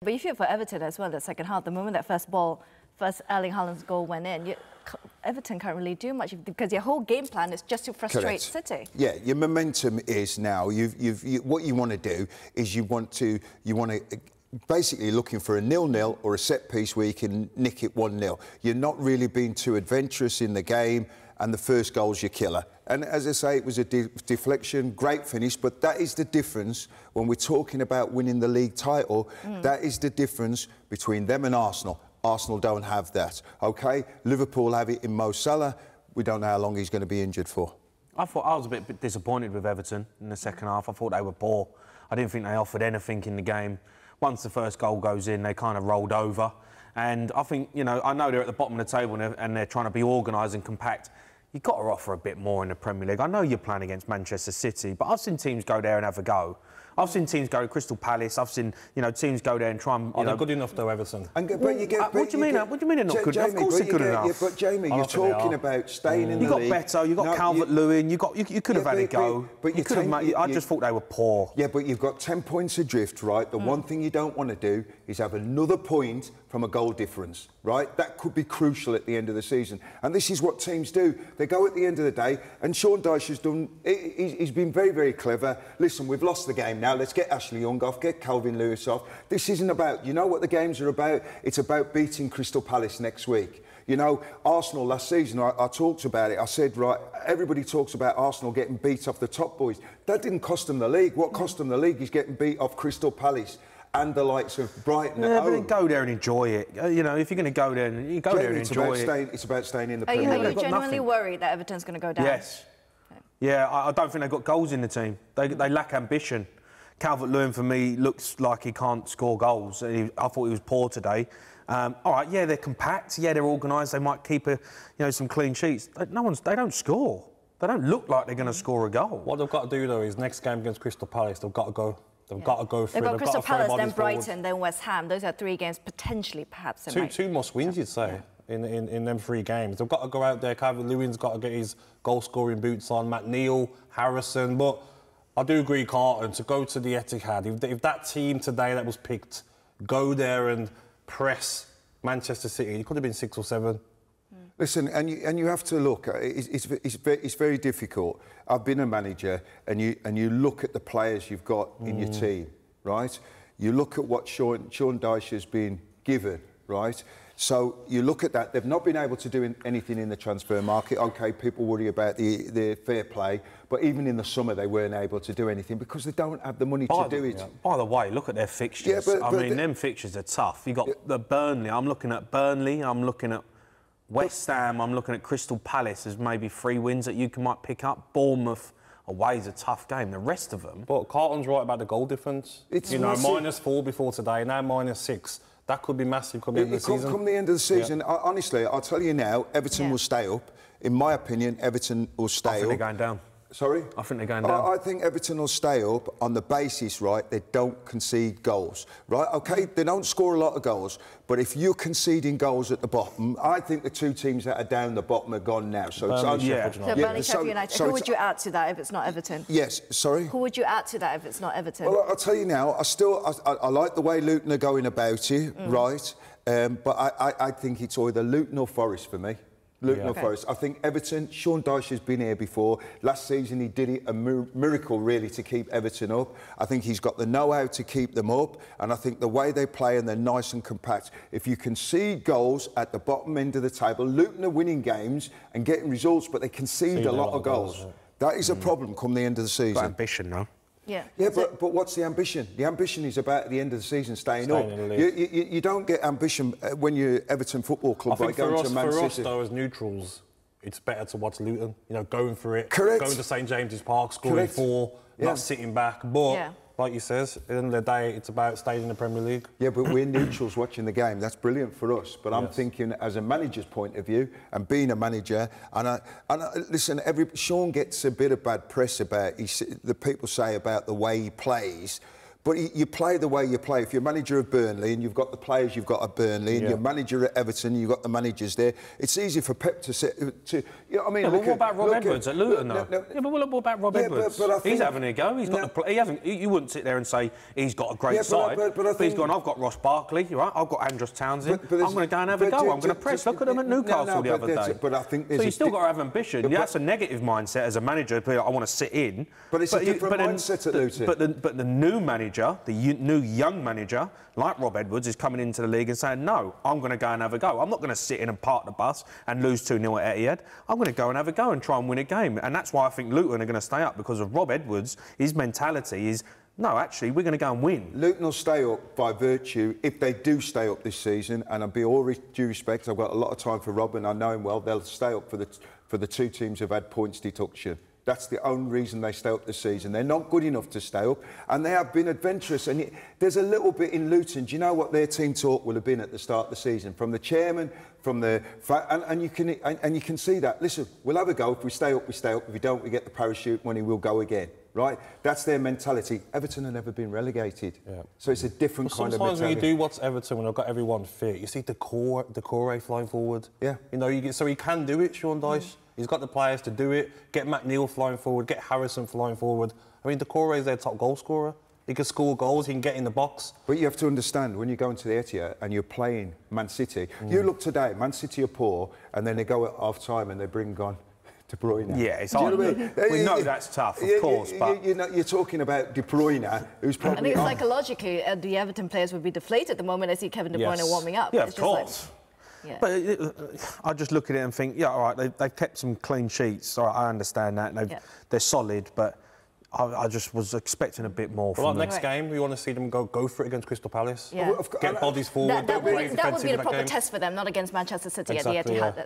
But you feel for Everton as well, the second half, the moment that first Erling Haaland's goal went in, Everton can't really do much because your whole game plan is just to frustrate City. Yeah, your momentum is now. What you want to do is you want to basically looking for a 0-0 or a set piece where you can nick it 1-0. You're not really being too adventurous in the game, and the first goal's your killer. And as I say, it was a deflection, great finish, but that is the difference when we're talking about winning the league title. That is the difference between them and Arsenal. Arsenal don't have that, OK? Liverpool have it in Mo Salah. We don't know how long he's going to be injured for. I was a bit disappointed with Everton in the second half. I thought they were poor. I didn't think they offered anything in the game. Once the first goal goes in, they kind of rolled over. And I think, you know, I know they're at the bottom of the table and they're trying to be organised and compact. You've got to offer a bit more in the Premier League. I know you're playing against Manchester City, but I've seen teams go there and have a go. I've seen teams go to Crystal Palace. I've seen, you know, teams go there and try and... They're good enough, though, Everton. What do you mean? What do you mean they're not good enough? Of course they're good enough. Yeah, but, Jamie, you're talking about staying in the league. You got Beto, you got Calvert-Lewin, you could have had a go. But you could have made... I just thought they were poor. Yeah, but you've got 10 points adrift, right? The one thing you don't want to do is have another point from a goal difference, right? That could be crucial at the end of the season. And this is what teams do. They go at the end of the day, and Sean Dyche has done... He's been very, very clever. Listen, we've lost the game now. Let's get Ashley Young off, get Calvin Lewis off. This isn't about... You know what the games are about? It's about beating Crystal Palace next week. You know, Arsenal last season, I talked about it. I said, right, everybody talks about Arsenal getting beat off the top boys. That didn't cost them the league. What cost them the league is getting beat off Crystal Palace and the likes of Brighton at home. But go there and enjoy it. You know, if you're going to go there, you go there and enjoy it. It's about staying in the Premier League. Are you genuinely worried that Everton's going to go down? Yes. Okay. Yeah, I don't think they've got goals in the team. They lack ambition. Calvert-Lewin, for me, looks like he can't score goals. I thought he was poor today. All right, yeah, they're compact. Yeah, they're organised. They might keep some clean sheets. They don't score. They don't look like they're going to score a goal. What they've got to do, though, is next game against Crystal Palace, they've got to go. They've got to go through. They've got Crystal Palace, then Brighton, then West Ham. Those are 3 games, potentially, perhaps. Two must-wins, you'd say, in them 3 games. They've got to go out there. Calvert-Lewin's got to get his goal-scoring boots on. McNeil, Harrison. But I do agree, Carlton, to go to the Etihad. If that team today that was picked, go there and press Manchester City, it could have been 6 or 7. Listen, and you have to look. It's very difficult. I've been a manager, and you look at the players you've got in your team, right? You look at what Sean Dyche has been given, right? So you look at that. They've not been able to do anything in the transfer market. OK, people worry about the fair play, but even in the summer they weren't able to do anything because they don't have the money to do it. By the way, look at their fixtures. I mean, them fixtures are tough. You've got the Burnley. I'm looking at Burnley. I'm looking at West Ham. I'm looking at Crystal Palace as maybe 3 wins that you might pick up. Bournemouth away is a tough game. The rest of them... But Carlton's right about the goal difference. It's -4 before today, now -6. That could be massive come the end of the season. Come the end of the season. Yeah. Honestly, I'll tell you now, Everton will stay up. In my opinion, Everton will stay up. I think they're going down. Sorry? I think they're going down. I think Everton will stay up on the basis, right, they don't concede goals, right? OK, they don't score a lot of goals, but if you're conceding goals at the bottom, I think the 2 teams that are down the bottom are gone now. So Burnley, Sheffield United. Who would you add to that if it's not Everton? Yes, sorry? Who would you add to that if it's not Everton? Well, I'll tell you now, I like the way Luton are going about it, right? But I think it's either Luton or Forest for me. Luton or Forest. I think Everton, Sean Dyche has been here before. Last season he did it a miracle, really, to keep Everton up. I think he's got the know-how to keep them up, and I think the way they play and they're nice and compact. If you concede goals at the bottom end of the table, Luton are winning games and getting results, but they concede a lot of goals. That is a problem come the end of the season. Got ambition, though. Yeah, but what's the ambition? The ambition is about at the end of the season staying up. You don't get ambition when you're Everton Football Club by going to Man City. For us, though, as neutrals, it's better to watch Luton. You know, going for it, Correct. Going to St James's Park, scoring 4, not sitting back. But like you says, at the end of the day, it's about staying in the Premier League. Yeah, but we're neutrals watching the game. That's brilliant for us. But I'm thinking, as a manager's point of view, and being a manager, listen, Sean gets a bit of bad press about the people say about the way he plays. But you play the way you play. If you're manager of Burnley and you've got the players you've got at Burnley and you're manager at Everton and you've got the managers there, it's easy for Pep to you know what I mean? Yeah, but what about Rob Edwards at Luton, though? Yeah, but what about Rob Edwards? But he's having a go. He's got he hasn't. You wouldn't sit there and say he's got a great side. But he's gone, I've got Ross Barkley, right? I've got Andros Townsend. I'm going to go and have a go. I'm going to press. Look at them at Newcastle the other day. But I think so you've still got to have ambition. That's a negative mindset as a manager. I want to sit in. But it's a different mindset at Luton. But the new manager, the new young manager, like Rob Edwards, is coming into the league and saying, no, I'm going to go and have a go. I'm not going to sit in and park the bus and lose 2-0 at Etihad. I'm going to go and have a go and try and win a game. And that's why I think Luton are going to stay up, because of Rob Edwards. His mentality is, no, actually, we're going to go and win. Luton will stay up by virtue, if they do stay up this season, and I'll be all due respect, I've got a lot of time for Rob and I know him well, they'll stay up for the two teams who've had points deduction. That's the only reason they stay up this season. They're not good enough to stay up, and they have been adventurous. And there's a little bit in Luton. Do you know what their team talk will have been at the start of the season? From the chairman, from the and you can see that. Listen, we'll have a go. If we stay up, we stay up. If we don't, we get the parachute money. We'll go again. Right? That's their mentality. Everton have never been relegated, so it's a different kind of mentality. Sometimes when you do watch Everton, when I've got everyone fit, you see the core flying forward. Yeah. You know, so he can do it, Sean Dyche. He's got the players to do it. Get McNeil flying forward, get Harrison flying forward. I mean, Decore is their top goal scorer. He can score goals, he can get in the box. But you have to understand, when you go into the Etihad and you're playing Man City, you look today, Man City are poor, and then they go at half-time and they bring on De Bruyne. Yeah, it's hard. We know that's tough, of course, but... You're talking about De Bruyne, who's probably... I think psychologically, the Everton players would be deflated at the moment they see Kevin De Bruyne warming up. Yeah, of course. Yeah. But I just look at it and think, yeah, all right, they've kept some clean sheets. All right, I understand that. They're solid, but I just was expecting a bit more from them. Next game, we want to see them go for it against Crystal Palace. Yeah. Get bodies forward. That would be a proper test for them, not against Manchester City at the Etihad.